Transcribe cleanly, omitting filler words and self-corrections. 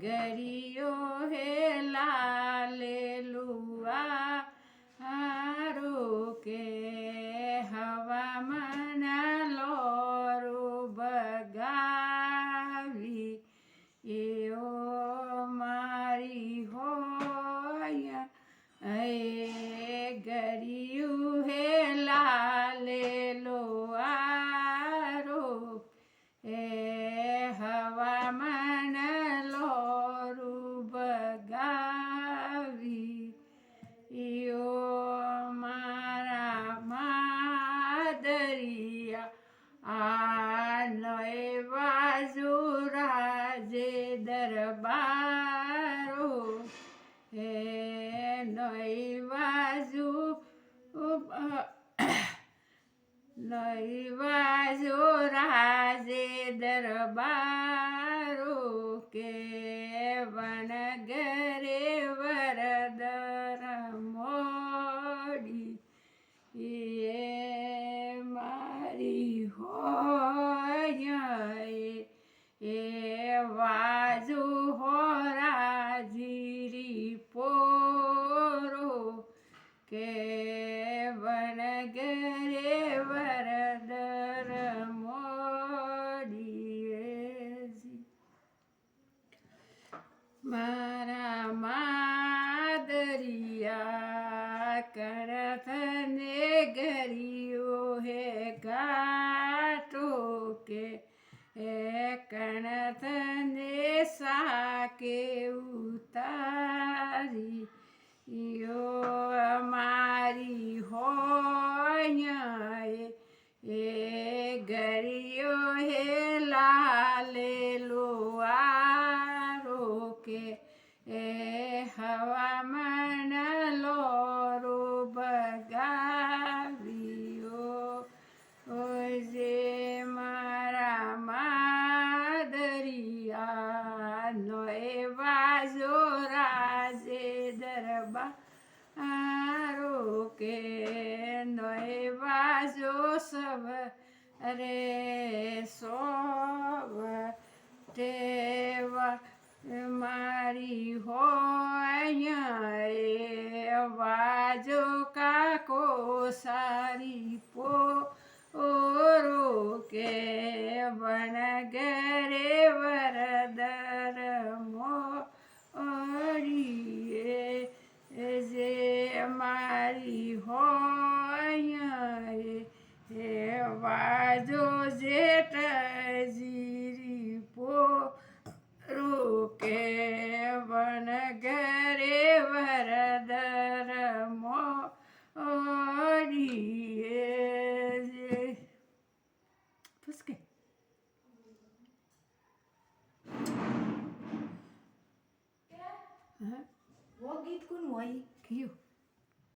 ગરિયો હેલા લેલુઆ હારો કે હવામાન લોરું બગાવી એઓ મારી હોય એ ગરિયું હેલા લેલો આરો એ હવામાન લોરું બગાવી યો મારા માદરિયા આ નય બાજુ રાજે દરબારો હે નય બાજુ રાજે દરબારો કે વનગરે વરદર મોડી એ મારી હોય એ વાજુ હોરાજીરી પોરો કે વનગરે વરદર મોડી મારા માદરિયા કરથને ગરિયો હે ગાટો કે એ કણથને સાકે ઉતારી યો મારી હોય એ ગરિયો હે લાલેલો આરો કે એ હવામાન લોરો બગાવ્યો જે મારા માદરિયા નોય બાજો રાજે દરબારો કે નોય બાજો સબ રે સોવ ટેવા મારી હોય એ વાજો કાકો સારી પોરો કે વનગરે વરદર મોડીએ જે મારી હોય એ વાજો જેઠ જીરી કે વનગરે વરદર મોડીએ ફસકે वो गीत कौन हुआ ये? क्यों